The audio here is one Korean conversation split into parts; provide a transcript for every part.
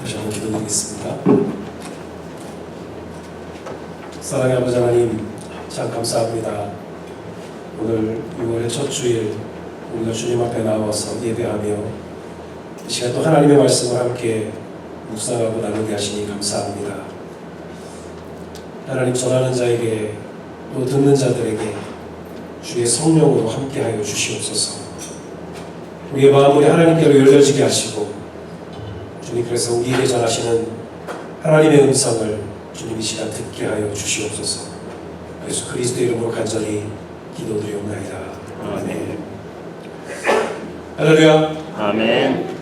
다시 한번 기도드리겠습니다. 사랑의 아버지 하나님, 참 감사합니다. 오늘 6월의 첫 주일 우리가 주님 앞에 나와서 예배하며 이 시간 또 하나님의 말씀을 함께 묵상하고 나누게 하시니 감사합니다. 하나님, 전하는 자에게 또 듣는 자들에게 주의 성령으로 함께하여 주시옵소서. 우리의 마음이 하나님께로 열려지게 하시고 주님께서 우리에게 전하시는 하나님의 음성을 주님 이 시간 듣게 하여 주시옵소서. 예수 그리스도의 이름으로 간절히 기도드리옵나이다. 아멘. 할렐루야. 아멘.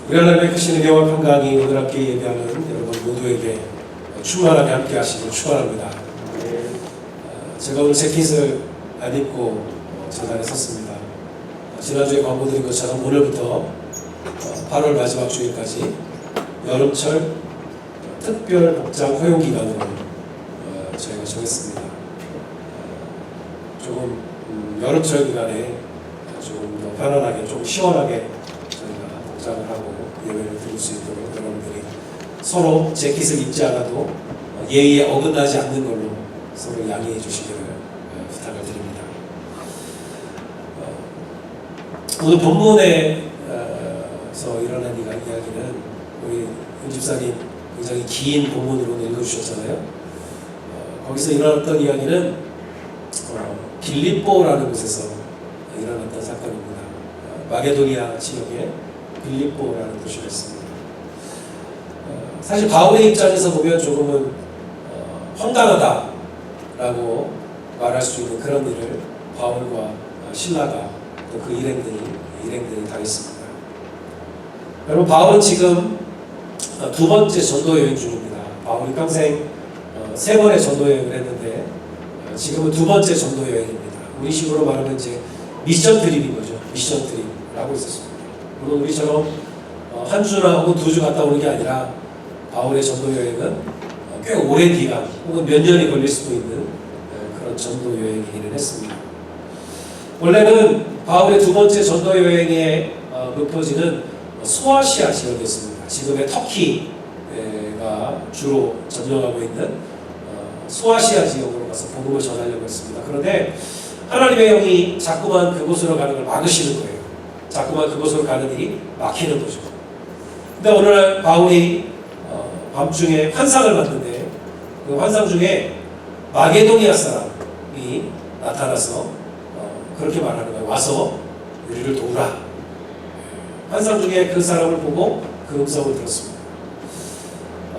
우리 하나님의 크신 은혜와 평강이 오늘 함께 예배하는 여러분 모두에게 충만하게 함께 하시길 축원합니다. 제가 오늘 재킷을 안 입고 재단에 섰습니다. 지난주에 광고드린 것처럼 오늘부터 8월 마지막 주일까지 여름철 특별 복장 허용 기간으로 저희가 정했습니다. 조금 여름철 기간에 조금 더 편안하게, 좀 시원하게 저희가 복장을 하고 예배를 드릴 수 있도록 여러분들이 서로 재킷을 입지 않아도 예의에 어긋나지 않는 걸로 서로 양해해 주시기를 부탁을 드립니다. 오늘 본문에서 일어난 이야기는 우리 윤 집사님 굉장히 긴 본문으로 읽어주셨잖아요. 거기서 일어났던 이야기는 빌립보라는 곳에서 일어났던 사건입니다. 마게도니아 지역에 빌립보라는 도시가 있습니다. 사실 바울의 입장에서 보면 조금은 황당하다라고 말할 수 있는 그런 일을 바울과 신라가 또 그 일행들이 당했습니다. 여러분, 바울은 지금 두 번째 전도 여행 중입니다. 바울이 평생 세 번의 전도 여행을 했는데 지금은 두 번째 전도 여행입니다. 우리 식으로 말하면 이제 미션 트립인 거죠. 미션 트립을 하고 있었습니다. 물론 우리처럼 한 주나 혹은 두 주 갔다 오는 게 아니라 바울의 전도 여행은 꽤 오랜 기간 혹은 몇 년이 걸릴 수도 있는 그런 전도 여행이기는 했습니다. 원래는 바울의 두 번째 전도 여행의 목표지는 소아시아 지역이었습니다. 지금의 터키가 주로 점령하고 있는 소아시아 지역으로 가서 복음을 전하려고 했습니다. 그런데 하나님의 영이 자꾸만 그곳으로 가는 걸 막으시는 거예요. 자꾸만 그곳으로 가는 일이 막히는 거죠. 근데 어느 날 바울이 밤중에 환상을 봤는데 그 환상 중에 마게도니아 사람이 나타나서 그렇게 말하는 거예요. 와서 우리를 도우라. 환상 중에 그 사람을 보고 그 음성을 들었습니다.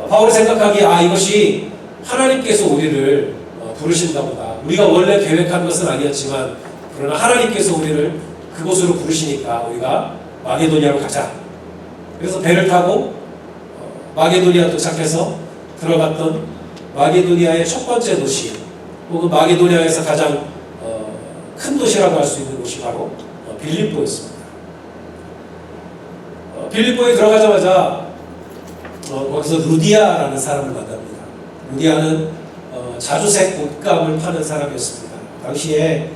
바울이 생각하기에 이것이 하나님께서 우리를 부르신다 보다. 우리가 원래 계획한 것은 아니었지만 그러나 하나님께서 우리를 그곳으로 부르시니까 우리가 마게도니아로 가자. 그래서 배를 타고 마게도니아 도착해서 들어갔던 마게도니아의 첫 번째 도시 혹은 마게도니아에서 가장 큰 도시라고 할 수 있는 곳이 바로 빌립보였습니다. 빌립보에 들어가자마자 거기서 루디아라는 사람을 만납니다. 루디아는 자주색 옷감을 파는 사람이었습니다. 당시에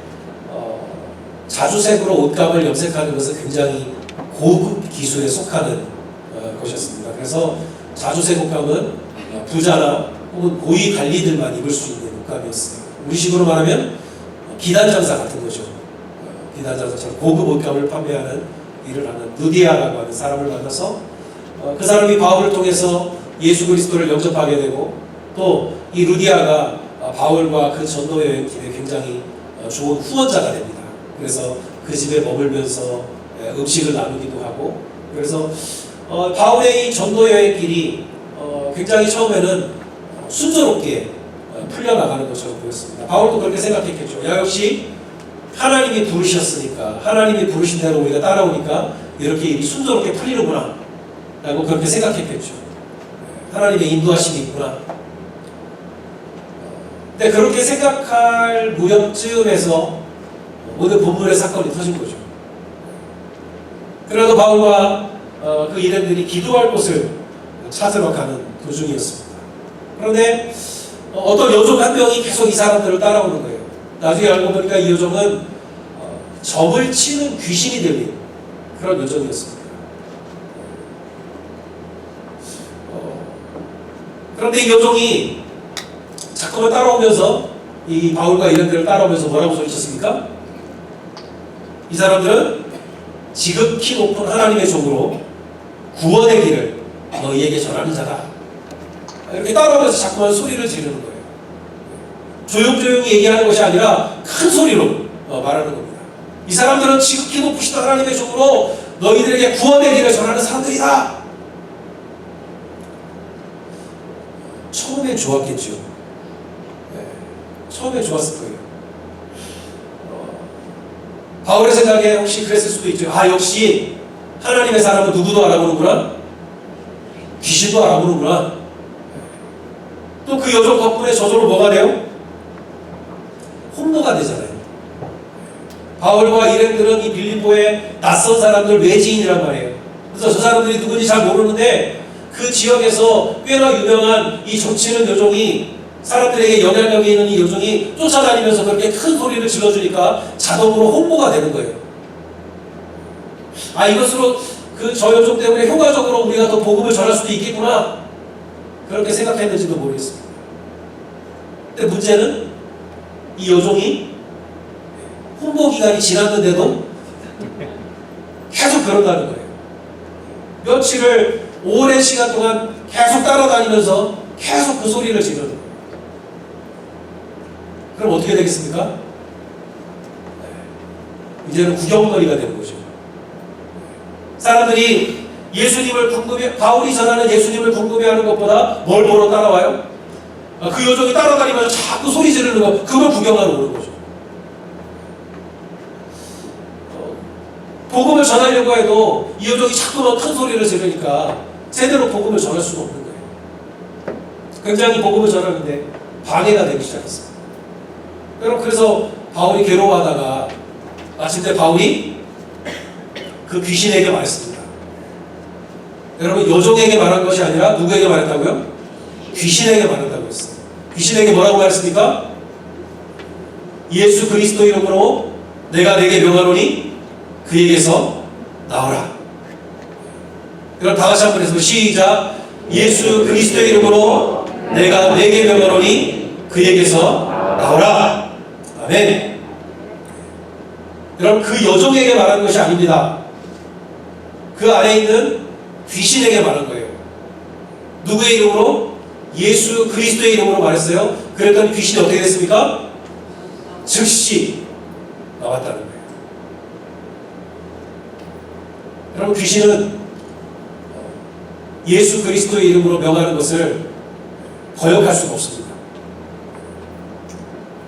자주색으로 옷감을 염색하는 것은 굉장히 고급 기술에 속하는 것이었습니다. 그래서 자주색 옷감은 부자나 혹은 고위 관리들만 입을 수 있는 옷감이었어요. 우리식으로 말하면 비단장사 같은 거죠. 비단장사처럼 고급 옷감을 판매하는 일을 하는 루디아라고 하는 사람을 만나서 그 사람이 바울을 통해서 예수 그리스도를 영접하게 되고 또 이 루디아가 바울과 그 전도 여행 길에 굉장히 좋은 후원자가 됩니다. 그래서 그 집에 머물면서 음식을 나누기도 하고 그래서 바울의 이 전도 여행 길이 굉장히 처음에는 순조롭게 풀려나가는 것처럼 보였습니다. 바울도 그렇게 생각했겠죠. 역시 하나님이 부르셨으니까 하나님이 부르신 대로 우리가 따라오니까 이렇게 일이 순조롭게 풀리는구나 라고 그렇게 생각했겠죠. 하나님의 인도하심이 있구나. 근데 그렇게 생각할 무렵쯤에서 오늘 본문의 사건이 터진 거죠. 그래도 바울과 그 일행들이 기도할 곳을 찾으러 가는 도중이었습니다. 그런데 어떤 여종 한 명이 계속 이 사람들을 따라오는 거예요. 나중에 알고 보니까 이 여종은 점을 치는 귀신이 들린 그런 여종이었습니다. 그런데 이 여종이 자꾸만 따라오면서 이 바울과 이런들을 따라오면서 뭐라고 소리쳤습니까? 이 사람들은 지극히 높은 하나님의 종으로 구원의 길을 너희에게 전하는 자다. 이렇게 따라오면서 자꾸만 소리를 지르는 거예요. 조용조용히 얘기하는 것이 아니라 큰 소리로 말하는 겁니다. 이 사람들은 지극히 높으신 하나님의 종으로 너희들에게 구원의 길을 전하는 사람들이다. 처음엔 좋았겠죠. 네, 처음엔 좋았을 거예요. 바울의 생각에 혹시 그랬을 수도 있죠. 아, 역시 하나님의 사람은 누구도 알아보는구나. 귀신도 알아보는구나. 또 그 여종 덕분에 저절로 뭐가 돼요? 홍보가 되잖아요. 바울과 일행들은 이 빌립보의 낯선 사람들 외지인이란 말이에요. 그래서 저 사람들이 누군지 잘 모르는데 그 지역에서 꽤나 유명한 이 정치는 여종이 사람들에게 영향력이 있는 이 여종이 쫓아다니면서 그렇게 큰 소리를 질러주니까 자동으로 홍보가 되는 거예요. 아, 이것으로 저 여종 때문에 효과적으로 우리가 더 복음을 전할 수도 있겠구나, 그렇게 생각했는지도 모르겠습니다. 근데 문제는 이 여종이 홍보 기간이 지났는데도 계속 그런다는 거예요. 며칠을 오랜 시간 동안 계속 따라다니면서 계속 그 소리를 지르는 거예요. 그럼 어떻게 되겠습니까? 이제는 구경거리가 되는 거죠. 사람들이 예수님을 궁금해, 바울이 전하는 예수님을 궁금해하는 것보다 뭘 보러 따라와요? 그 여종이 따라다니면서 자꾸 소리 지르는 거, 그걸 구경하러 오는 거죠. 복음을 전하려고 해도 이 여종이 자꾸만 큰 소리를 지르니까 제대로 복음을 전할 수가 없는 거예요. 굉장히 복음을 전하는데 방해가 되기 시작했어요. 여러분, 그래서 바울이 괴로워하다가 마침내 바울이 그 귀신에게 말했습니다. 여러분, 여종에게 말한 것이 아니라 누구에게 말했다고요? 귀신에게 말한다고 했어요. 귀신에게 뭐라고 말했습니까? 예수 그리스도 이름으로 내가 내게 명하노니 그에게서 나오라. 그럼 다 같이 한번 해서 시작. 예수 그리스도의 이름으로 내가 내게 명하노니 그에게서 나오라. 아멘. 여러분, 그 여종에게 말한 것이 아닙니다. 그 안에 있는 귀신에게 말한 거예요. 누구의 이름으로? 예수 그리스도의 이름으로 말했어요. 그랬더니 귀신이 어떻게 됐습니까? 즉시 나왔다는 거예요. 여러분, 귀신은 예수 그리스도의 이름으로 명하는 것을 거역할 수가 없습니다.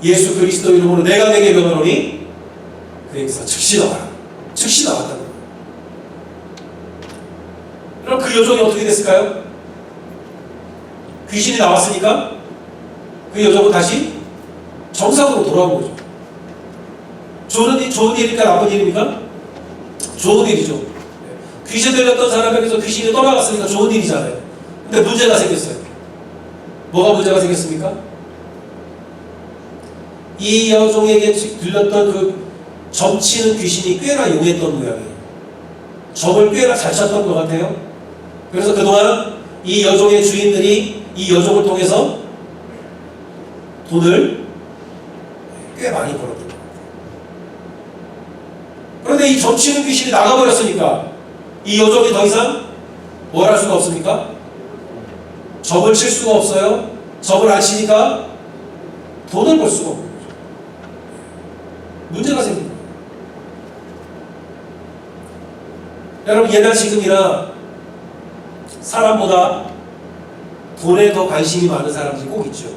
예수 그리스도 이름으로 내가 내게 명하노니 그에게서 즉시 나와라. 즉시 나왔다는 거예요. 그럼 그 여종이 어떻게 됐을까요? 귀신이 나왔으니까 그 여종은 다시 정상으로 돌아온 거죠. 좋은 일입니까? 나쁜 일입니까? 좋은 일이죠. 귀신 들렸던 사람에게서 귀신이 떠나갔으니까 좋은 일이잖아요. 근데 문제가 생겼어요. 뭐가 문제가 생겼습니까? 이 여종에게 들렸던 그 점치는 귀신이 꽤나 용했던 모양이에요. 점을 꽤나 잘 쳤던 것 같아요. 그래서 그동안 이 여종의 주인들이 이 여종을 통해서 돈을 꽤 많이 벌었던 것 같아요. 그런데 이 점치는 귀신이 나가버렸으니까 이 여종이 더 이상 뭘 할 수가 없습니까? 점을 칠 수가 없어요. 점을 안 치니까 돈을 벌 수가 없는 거죠. 문제가 생깁니다. 여러분, 옛날 지금이나 사람보다 돈에 더 관심이 많은 사람들이 꼭 있죠.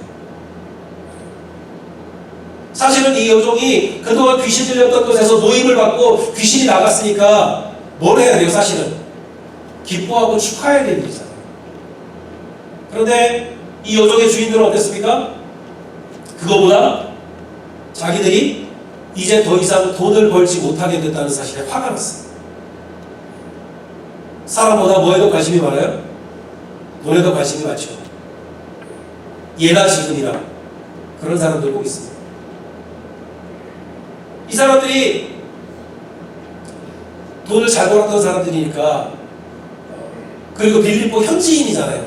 사실은 이 여종이 그동안 귀신 들렸던 것에서 노임을 받고 귀신이 나갔으니까 뭘 해야 돼요? 사실은 기뻐하고 축하해야 되는 일이잖아요. 그런데 이 여종의 주인들은 어땠습니까? 그거보다 자기들이 이제 더 이상 돈을 벌지 못하게 됐다는 사실에 화가 났어요. 사람보다 뭐에도 관심이 많아요? 돈에도 관심이 많죠. 예나 지금이나 그런 사람들 꼭 있습니다. 이 사람들이 돈을 잘 벌었던 사람들이니까, 그리고 빌립보 현지인이잖아요.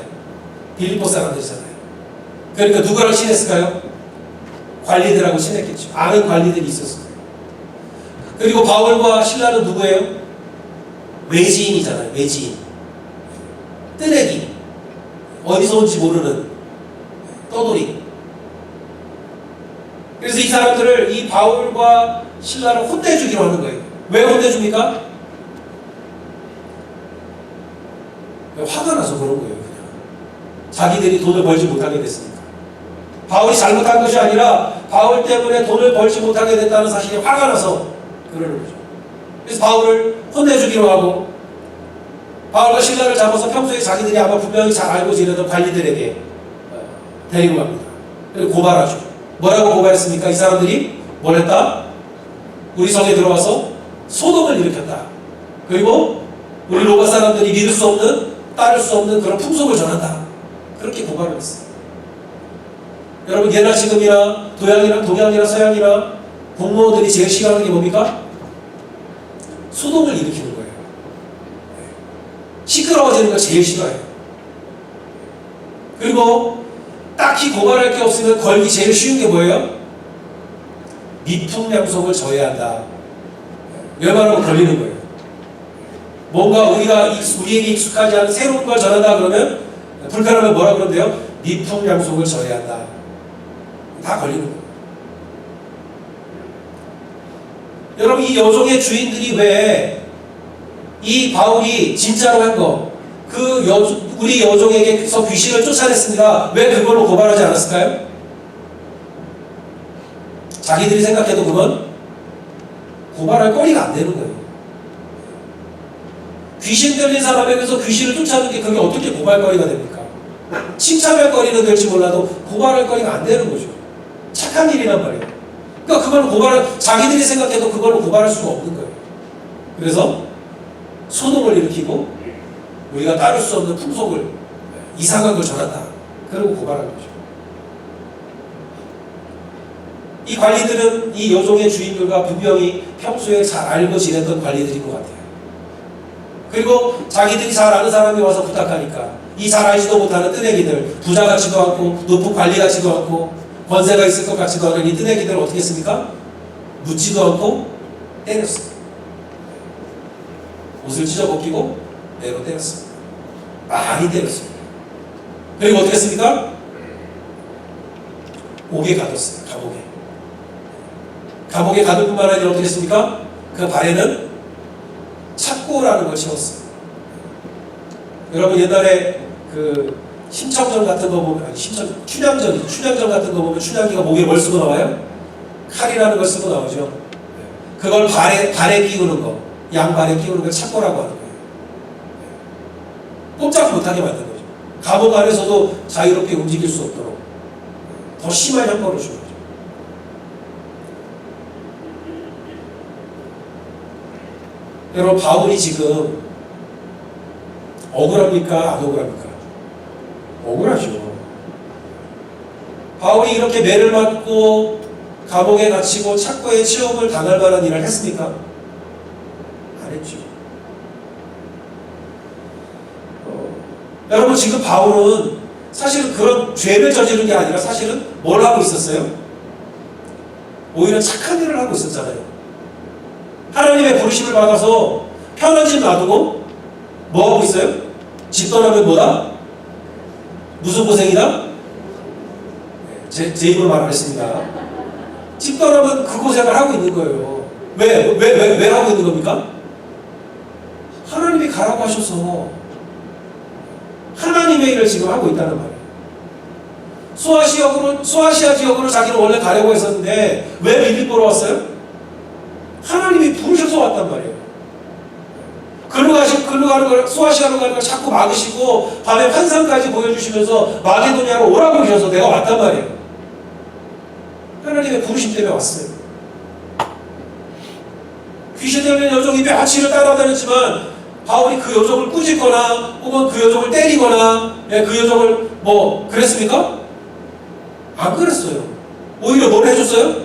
빌립보 사람들이잖아요. 그러니까 누구랑 친했을까요? 관리들하고 친했겠죠. 아는 관리들이 있었을 거예요. 그리고 바울과 실라는 누구예요? 외지인이잖아요. 외지인. 뜨내기. 어디서 온지 모르는 떠돌이. 그래서 이 사람들을 이 바울과 실라를 혼내주기로 하는 거예요. 왜 혼내줍니까? 화가 나서 그런 거예요. 그냥 자기들이 돈을 벌지 못하게 됐으니까. 바울이 잘못한 것이 아니라 바울 때문에 돈을 벌지 못하게 됐다는 사실에 화가 나서 그러는 거죠. 그래서 바울을 혼내주기로 하고 바울과 실라를 잡아서 평소에 자기들이 아마 분명히 잘 알고 지내던 관리들에게 데리고 갑니다. 그리고 고발하죠. 뭐라고 고발했습니까? 이 사람들이 뭘 했다? 우리 성에 들어와서 소동을 일으켰다. 그리고 우리 로마 사람들이 믿을 수 없는, 따를 수 없는 그런 풍속을 전한다. 그렇게 고발을 했어요. 여러분, 예나 지금이나 동양이나 서양이나 공무원들이 제일 싫어하는 게 뭡니까? 소동을 일으키는 거예요. 시끄러워지는 걸 제일 싫어해요. 그리고 딱히 고발할 게 없으면 걸기 제일 쉬운 게 뭐예요? 미풍양속을 져야 한다. 멸망하고 걸리는 거예요. 뭔가 우리에게 익숙하지 않은 새로운 걸 전한다 그러면 불편하면 뭐라 그러는데요? 미풍양속을 져야 한다. 다 걸리는 거예요. 여러분, 이 여종의 주인들이 왜 이 바울이 진짜로 한 거, 우리 여종에게서 귀신을 쫓아냈습니다. 왜 그걸로 고발하지 않았을까요? 자기들이 생각해도 그건 고발할 거리가 안 되는 거예요. 귀신 들린 사람에게서 귀신을 쫓아내는 게 그게 어떻게 고발거리가 됩니까? 칭찬할 거리는 될지 몰라도 고발할 거리가 안 되는 거죠. 착한 일이란 말이에요. 그러니까 그걸 자기들이 생각해도 그걸로 고발할 수가 없는 거예요. 그래서 소동을 일으키고 우리가 따를 수 없는 풍속을, 이상한 걸 전한다. 그러고 고발한 거죠. 이 관리들은 이 여종의 주인들과 분명히 평소에 잘 알고 지냈던 관리들인 것 같아요. 그리고 자기들이 잘 아는 사람이 와서 부탁하니까 이 잘 알지도 못하는 뜨내기들, 부자 같지도 않고 높은 관리 같지도 않고 권세가 있을 것 같지도 않은 이 뜨내기들을 어떻게 했습니까? 묻지도 않고 때렸어요. 옷을 찢어 벗기고 매로 때렸어요. 많이 때렸어요. 그리고 어떻게 했습니까? 옥에 가뒀어요. 감옥에 가둘 뿐만 아니라 어떻게 했습니까? 그 발에는 착고라는 걸 채웠어요. 여러분, 옛날에 그 심청전 같은 거 보면, 춘향전 같은 거 보면 춘향기가 목에 뭘 쓰고 나와요? 칼이라는 걸 쓰고 나오죠. 그걸 발에 끼우는 거, 양발에 끼우는 걸 착고라고 하는 거예요. 꼼짝 못하게 만든 거죠. 감옥 안에서도 자유롭게 움직일 수 없도록 더 심한 형벌을 주는 거죠. 여러분, 바울이 지금 억울합니까? 안 억울합니까? 억울하죠. 바울이 이렇게 매를 맞고 감옥에 갇히고 착고의 체험을 당할 만한 일을 했습니까? 안 했죠. 여러분, 지금 바울은 사실은 그런 죄를 저지른 게 아니라 사실은 뭘 하고 있었어요? 오히려 착한 일을 하고 있었잖아요. 하나님의 부르심을 받아서 편한 집 놔두고 뭐 하고 있어요? 집 떠나면 뭐다? 무슨 고생이다? 제 입으로 말하겠습니다. 집 떠나면 그 고생을 하고 있는 거예요. 왜 하고 있는 겁니까? 하나님이 가라고 하셔서 하나님의 일을 지금 하고 있다는 말이에요. 소아시아 지역으로 자기는 원래 가려고 했었는데 왜 빌립보로 왔어요? 하나님이 부르셔서 왔단 말이에요. 소아시아로 가는 걸 자꾸 막으시고 밤에 환상까지 보여주시면서 마게도냐로 오라고 하셔서 내가 왔단 말이에요. 하나님의 부르심 때문에 왔어요. 귀신 들린 여종이 며칠을 따라다녔지만 바울이 그 여종을 꾸짖거나 혹은 그 여종을 때리거나 그 여종을 그랬습니까? 안 그랬어요. 오히려 뭘 해줬어요?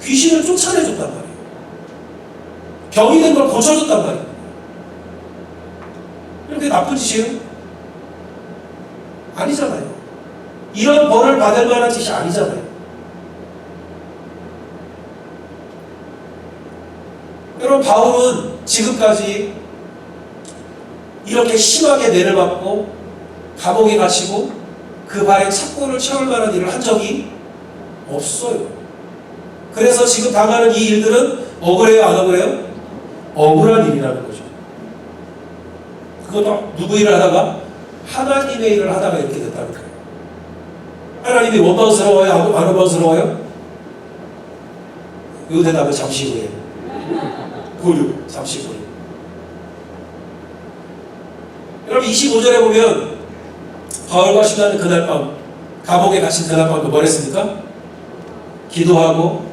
귀신을 쫓아내줬단 말이에요. 병이 된 걸 고쳐줬단 말이에요. 이렇게 나쁜 짓이에요? 아니잖아요. 이런 벌을 받을 만한 짓이 아니잖아요. 여러분, 바울은 지금까지 이렇게 심하게 매를 맞고 감옥에 갇히고 그 발에 착고를 채울 만한 일을 한 적이 없어요. 그래서 지금 당하는 이 일들은 억울해요, 안 억울해요? 억울한 일이라는 거죠. 그것도 누구 일을 하다가? 하나님의 일을 하다가 이렇게 됐다는 거예요. 하나님이 원망스러워요? 안 원망스러워요? 이 대답은 잠시 후에. 고려, 잠시 후에. 여러분, 25절에 보면 바울과 시라는 그날 밤, 감옥에 갇힌 그날 밤도 뭘 했습니까? 기도하고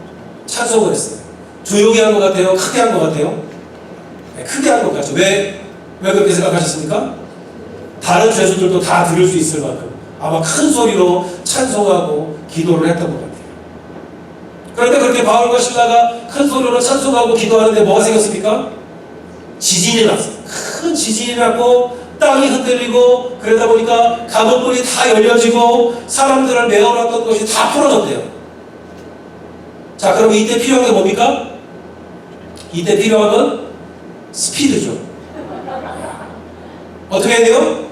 찬송을 했어요. 조용히 한 것 같아요? 크게 한 것 같아요? 네, 크게 한 것 같죠. 왜 그렇게 생각하셨습니까? 다른 죄수들도 다 들을 수 있을 만큼 아마 큰 소리로 찬송하고 기도를 했던 것 같아요. 그런데 그렇게 바울과 신라가 큰 소리로 찬송하고 기도하는데 뭐가 생겼습니까? 지진이 났어요. 큰 지진이 났고 땅이 흔들리고 그러다 보니까 감옥문이 다 열려지고 사람들을 메어놨던 것이 다 풀어졌대요. 자, 그럼 이때 필요한 게 뭡니까? 이때 필요한 건 스피드죠. 어떻게 해야 돼요?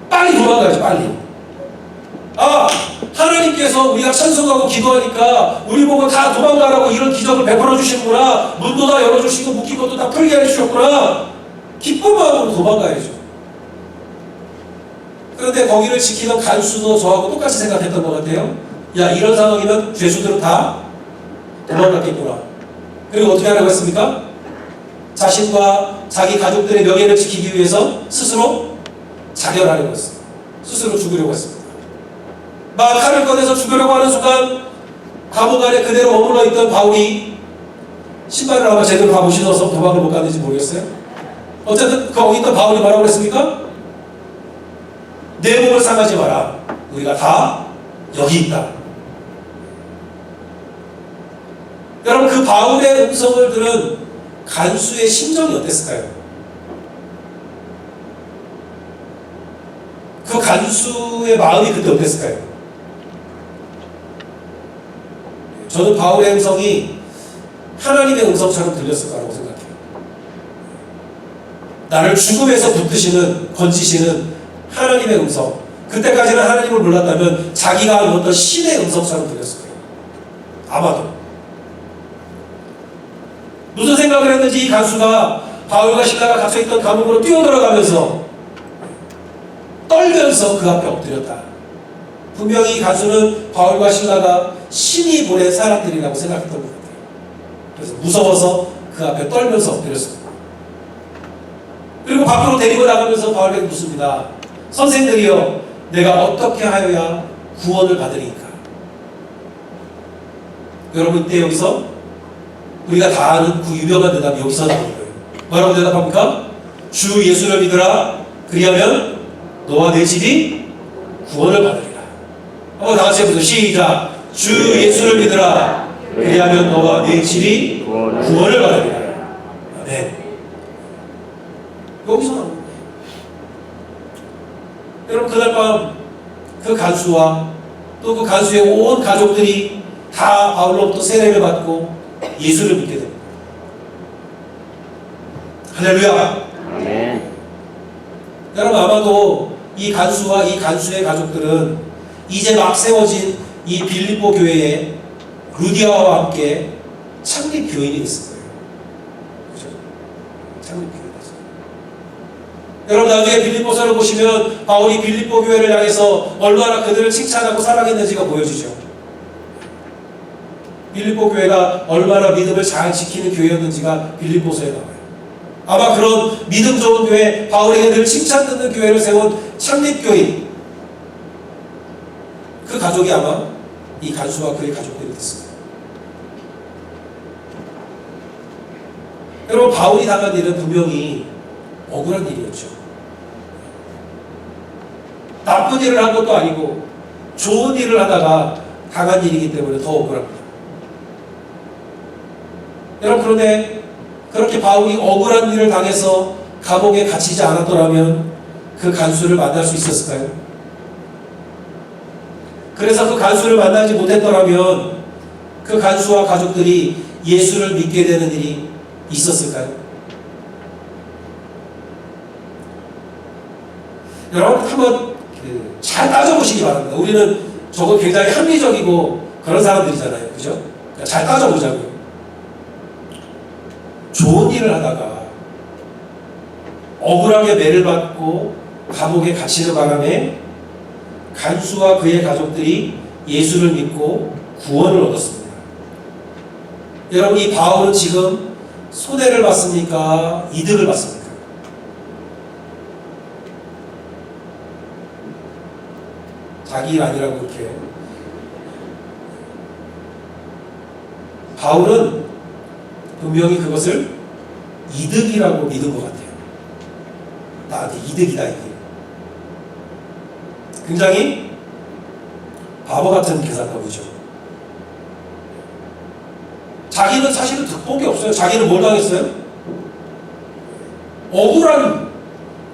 빨리 도망가야죠, 빨리. 아, 하나님께서 우리가 찬송하고 기도하니까 우리 보고 다 도망가라고 이런 기적을 베풀어 주시는구나. 문도 다 열어주시고 묶인 것도 다 풀게 해주셨구나. 기쁜 마음으로 도망가야죠. 그런데 거기를 지키던 간수도 저하고 똑같이 생각했던 것 같아요. 야, 이런 상황이면 죄수들은 다 도망갔겠구나. 그리고 어떻게 하라고 했습니까? 자신과 자기 가족들의 명예를 지키기 위해서 스스로 자결하려고 했어요. 스스로 죽으려고 했습니다. 막 칼을 꺼내서 죽으려고 하는 순간 감옥 안에 그대로 머물러 있던 바울이 신발을 아마 제대로 다 못 신어서 도망을 못 갔는지 모르겠어요. 어쨌든 거기 있던 바울이 뭐라고 그랬습니까? 내 몸을 상하지 마라. 우리가 다 여기 있다. 여러분, 그 바울의 음성을 들은 간수의 심정이 어땠을까요? 그 간수의 마음이 그때 어땠을까요? 저는 바울의 음성이 하나님의 음성처럼 들렸을 거라고 생각해요. 나를 죽음에서 붙드시는, 건지시는 하나님의 음성. 그때까지는 하나님을 몰랐다면 자기가 하는 어떤 신의 음성처럼 들렸을 거예요. 아마도. 무슨 생각을 했는지 이 간수가 바울과 실라가 갇혀있던 감옥으로 뛰어들어가면서 떨면서 그 앞에 엎드렸다. 분명히 이 간수는 바울과 실라가 신이 보낸 사람들이라고 생각했던 것 같아요. 그래서 무서워서 그 앞에 떨면서 엎드렸습니다. 그리고 밖으로 데리고 나가면서 바울에게 묻습니다. 선생들이여, 내가 어떻게 하여야 구원을 받으리까? 여러분, 이때 여기서 우리가 다 아는 그 유명한 대답이 여기서 나오는 거예요. 뭐라고 대답합니까? 주 예수를 믿으라. 그리하면 너와 내 집이 구원을 받으리라. 한번 다 같이 해보세요. 시작. 주 예수를 믿으라. 그리하면 너와 내 집이 구원을 받으리라. 아멘. 여기서 나오는 거예요. 여러분, 그날 밤 그 간수와 또 그 간수의 온 가족들이 다 바울로부터 세례를 받고 예수를 믿게 됩니다. 할렐루야. 네. 여러분, 아마도 이 간수와 이 간수의 가족들은 이제 막 세워진 이 빌립보 교회에 루디아와 함께 창립 교인이 됐을 거예요. 그죠? 창립 교인이 됐어요. 여러분, 나중에 빌립보서를 보시면 바울이 빌립보 교회를 향해서 얼마나 그들을 칭찬하고 사랑했는지가 보여지죠. 빌립보 교회가 얼마나 믿음을 잘 지키는 교회였는지가 빌립보서에 나와요. 아마 그런 믿음 좋은 교회, 바울에게 늘 칭찬 듣는 교회를 세운 창립교인, 그 가족이 아마 이 간수와 그의 가족들이 됐습니다. 여러분, 바울이 당한 일은 분명히 억울한 일이었죠. 나쁜 일을 한 것도 아니고 좋은 일을 하다가 당한 일이기 때문에 더 억울합니다. 여러분, 그런데 그렇게 바울이 억울한 일을 당해서 감옥에 갇히지 않았더라면 그 간수를 만날 수 있었을까요? 그래서 그 간수를 만나지 못했더라면 그 간수와 가족들이 예수를 믿게 되는 일이 있었을까요? 여러분 한번 잘 따져보시기 바랍니다. 우리는 저거 굉장히 합리적이고 그런 사람들이잖아요. 그죠? 그러니까 잘 따져보자고요. 좋은 일을 하다가 억울하게 매를 받고 감옥에 갇히는 바람에 간수와 그의 가족들이 예수를 믿고 구원을 얻었습니다. 여러분 이 바울은 지금 손해를 봤습니까? 이득을 봤습니까? 자기 일 아니라고 그렇게. 바울은 분명히 그것을 이득이라고 믿은 것 같아요. 나한테 이득이다 이게. 굉장히 바보 같은 계산법이죠. 자기는 사실은 득본 게 없어요. 자기는 뭘 당했어요? 억울한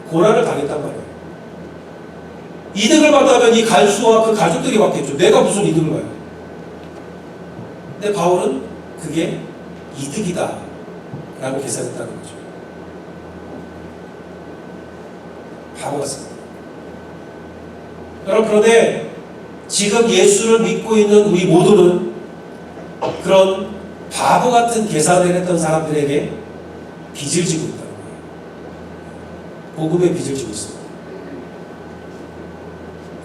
고난을 당했단 말이에요. 이득을 받다면 이 간수와 그 가족들이 받겠죠. 내가 무슨 이득을 봐요? 근데 바울은 그게 이득이다 라고 계산했다는 거죠. 바보 같습니다. 여러분 그런데 지금 예수를 믿고 있는 우리 모두는 그런 바보 같은 계산을 했던 사람들에게 빚을 지고 있다는 거예요. 복음의 빚을 지고 있습니다.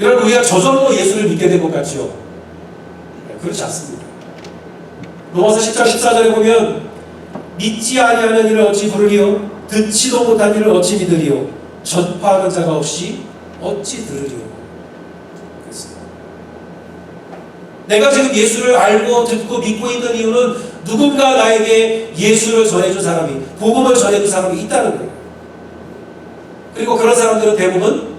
여러분 우리가 저절로 예수를 믿게 된 것 같죠? 그렇지 않습니다. 로마서 10장 14절에 보면 믿지 아니하는 일을 어찌 부르리요? 듣지도 못한 일을 어찌 믿으리요? 전파하는 자가 없이 어찌 들으리요? 그렇습니다. 내가 지금 예수를 알고 듣고 믿고 있는 이유는 누군가 나에게 예수를 전해준 사람이, 복음을 전해준 사람이 있다는 거예요. 그리고 그런 사람들은 대부분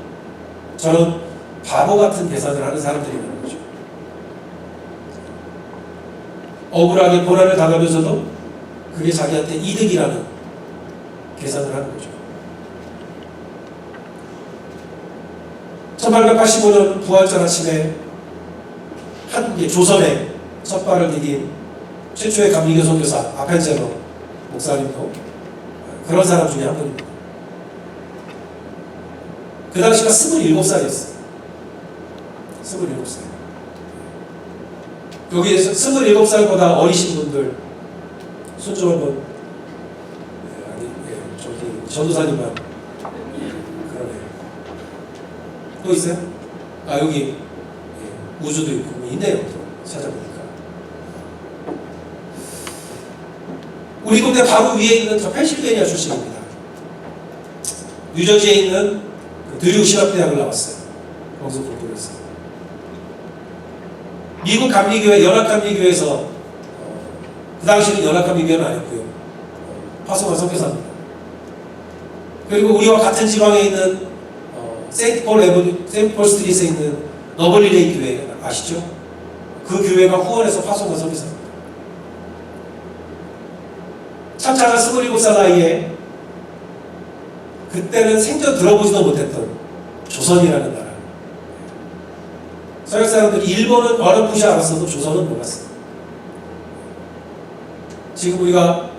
저는 바보 같은 계산을 하는 사람들이라는 거죠. 억울하게 고난을 당하면서도 그게 자기한테 이득이라는 계산을 하는 거죠. 1885년 부활절 아침에 한국의 조선에 첫 발을 디딘 최초의 감리교 선교사 아펜제로 목사님도 그런 사람 중에 한 분입니다. 그 당시가 27살이었어요. 27살. 여기 27살보다 어리신 분들 손 좀 한번. 저기 전도사님만. 그러네요. 또 있어요? 아 여기 우주도 있고 있네요. 또 찾아보니까. 우리 동네 바로 위에 있는 저 펜실베니아 출신입니다. 뉴저지에 있는 드류 신학대학을 나왔어요. 거기서 공부를 했어요. 미국 감리교회, 연합감리교회에서 그 당시는 연합감리교회는 아니었고요. 파송한 선교사입니다. 그리고 우리와 같은 지방에 있는 세인트 폴 스트리트에 있는 너블리레이 교회 아시죠? 그 교회가 후원해서 파송한 선교사입니다. 참 작은 27살 나이에 그때는 생전 들어보지도 못했던 조선이라는 나라. 서양 사람들이 일본은 어렴풋이 알았어도 조선은 몰랐어요. 지금 우리가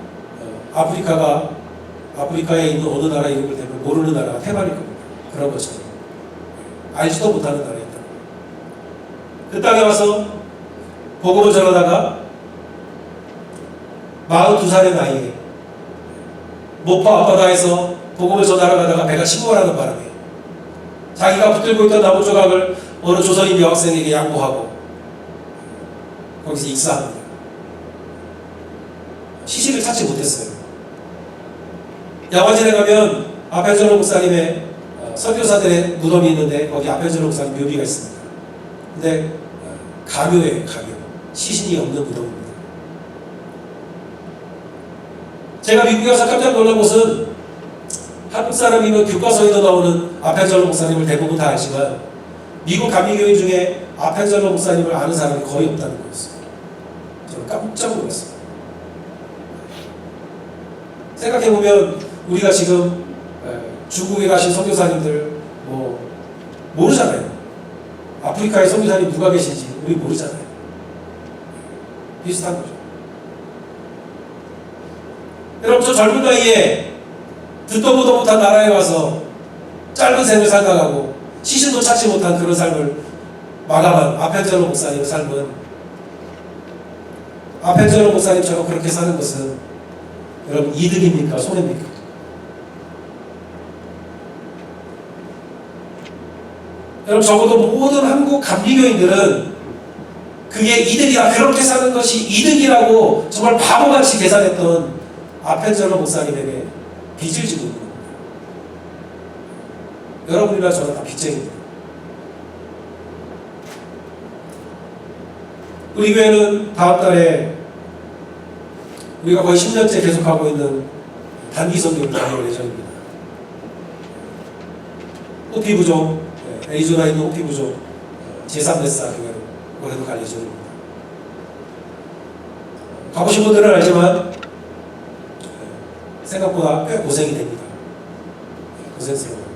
아프리카에 있는 어느 나라 이름을 대면 모르는 나라가 태반일 겁니다. 그런 것처럼 알지도 못하는 나라였다. 그 땅에 와서 복음을 전하다가 42살의 나이에 모파 앞바다에서 복음을 전하러 가다가 배가 침몰하는 바람에 자기가 붙들고 있던 나무 조각을 어느 조선인 여학생에게 양보하고 거기서 익사합니다. 시신을 찾지 못했어요. 야관진에 가면 아펜젤로 목사님의 선교사들의 무덤이 있는데 거기 아펜젤로 목사님 묘비가 있습니다. 근데 가묘예요. 가묘. 시신이 없는 무덤입니다. 제가 미국에 가서 깜짝 놀란 것은 한국 사람이면 교과서에도 나오는 아펜젤로 목사님을 대부분 다 알지만 미국 감리교인 중에 아펜젤로 목사님을 아는 사람이 거의 없다는 거였어요. 저는 깜짝 놀랐어요. 생각해보면 우리가 지금 중국에 가신 선교사님들 모르잖아요. 아프리카에 선교사님 누가 계신지 우리 모르잖아요. 비슷한 거죠. 여러분, 저 젊은 나이에 듣도 보도 못한 나라에 와서 짧은 생을 살다가고 시신도 찾지 못한 그런 삶을 마감한 아펜젤로 목사님의 삶은, 아펜젤로 목사님처럼 그렇게 사는 것은 여러분 이득입니까? 손해입니까? 여러분, 적어도 모든 한국 감리교인들은 그게 이득이다, 그렇게 사는 것이 이득이라고 정말 바보같이 계산했던 아펜젤로 목사님에게 빚을 지고 있는 겁니다. 여러분이나 저는 다 빚쟁입니다. 우리 교회는 다음 달에 우리가 거의 10년째 계속하고 있는 단기 선교를 다녀올 예정입니다. 호피 부족, 애리조나에 있는 호피 부족 제3메사 교회로 올해도 갈 예정입니다. 가보신 분들은 알지만 생각보다 꽤 고생이 됩니다. 고생스러워요.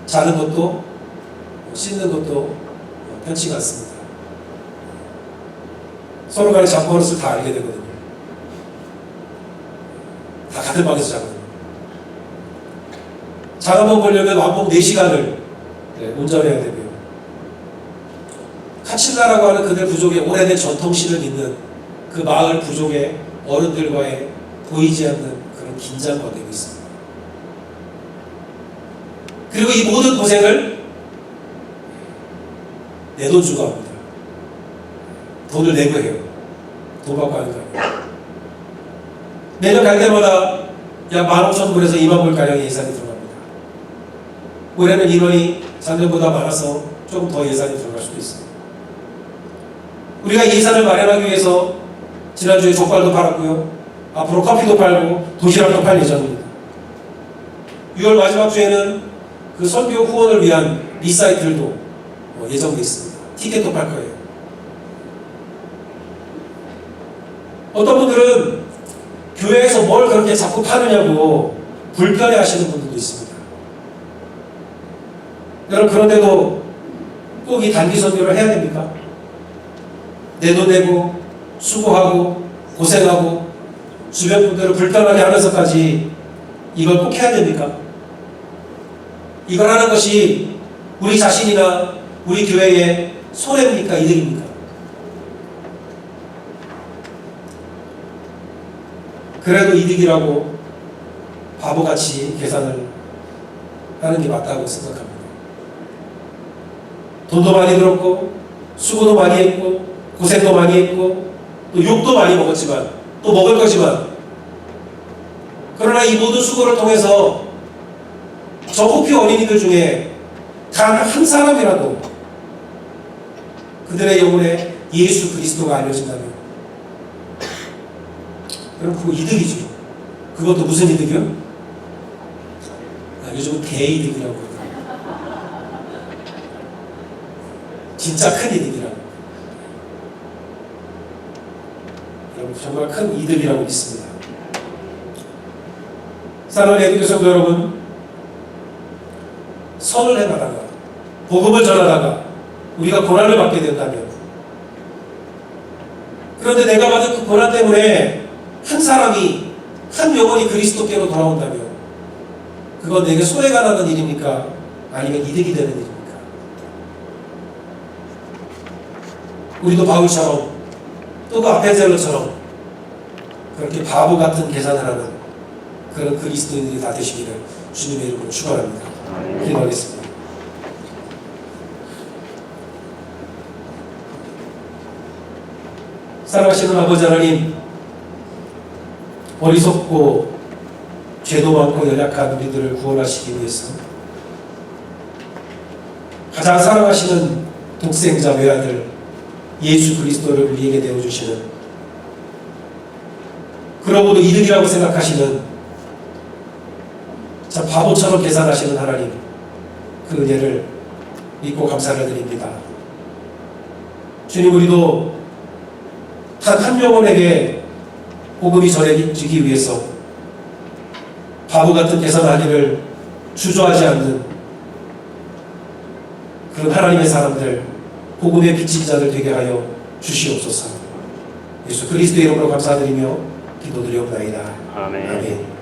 자는 것도 씻는 것도 편치가 않습니다. 서로 간의 잠버릇을 다 알게 되거든요. 다 같은 방에서 자거든요. 잠 한번 보려면 왕복 4시간을 운전해야 되고요. 카칠라라고 하는 그들 부족의 오래된 전통신을 잇는 그 마을 부족의 어른들과의 보이지 않는 그런 긴장관계가 있습니다. 그리고 이 모든 고생을 내 돈 주고 합니다. 돈을 내고 해요. 돈 받고 하는 거 아니에요. 매년 갈 때마다 약 15,000불에서 20,000불가량의 예산이 들어갑니다. 올해는 인원이 작년보다 많아서 조금 더 예산이 들어갈 수도 있습니다. 우리가 예산을 마련하기 위해서 지난주에 족발도 팔았고요. 앞으로 커피도 팔고 도시락도 팔 예정입니다. 6월 마지막 주에는 그 선교 후원을 위한 리사이틀도 예정되어 있습니다. 티켓도 팔 거예요. 어떤 분들은 교회에서 뭘 그렇게 자꾸 파느냐고 불편해 하시는 분들도 있습니다. 여러분, 그런데도 꼭 이 단기 선교를 해야 됩니까? 내 돈 내고 수고하고 고생하고 주변 분들을 불편하게 하면서까지 이걸 꼭 해야 됩니까? 이걸 하는 것이 우리 자신이나 우리 교회의 손해입니까? 이득입니까? 그래도 이득이라고 바보같이 계산을 하는 게 맞다고 생각합니다. 돈도 많이 들었고 수고도 많이 했고 고생도 많이 했고 또 욕도 많이 먹었지만 또 먹을 거지만, 그러나 이 모든 수고를 통해서 저 호피 어린이들 중에 단 한 사람이라도 그들의 영혼에 예수 그리스도가 알려진다면 여러분, 그거 이득이죠. 그것도 무슨 이득이요? 요즘은 대이득이라고 그러더라고요. 진짜 큰 이득이라고. 여러분, 정말 큰 이득이라고 믿습니다. 사랑하는 애국교 성도 여러분, 선을 해나가다가 복음을 전하다가 우리가 고난을 받게 된다면, 그런데 내가 받은 그 고난 때문에 한 사람이, 한 영혼이 그리스도께로 돌아온다면 그건 내게 손해가 나는 일입니까? 아니면 이득이 되는 일입니까? 우리도 바울처럼 또 그 아펜젤로처럼 그렇게 바보 같은 계산을 하는 그런 그리스도인들이 다 되시기를 주님의 이름으로 축원합니다. 기도하겠습니다. 사랑하시는 아버지 하나님, 어리석고 죄도 많고 연약한 우리들을 구원하시기 위해서 가장 사랑하시는 독생자 외아들 예수 그리스도를 우리에게 내어주시는, 그러고도 이득이라고 생각하시는 참 바보처럼 계산하시는 하나님, 그 은혜를 믿고 감사를 드립니다. 주님, 우리도 단 한 영혼에게 복음이 전해지기 위해서 바보 같은 계산하기를 주저하지 않는 그런 하나님의 사람들 복음의 빚진 자들 되게 하여 주시옵소서. 예수 그리스도의 이름으로 감사드리며 기도드리옵나이다. 아멘. 아멘.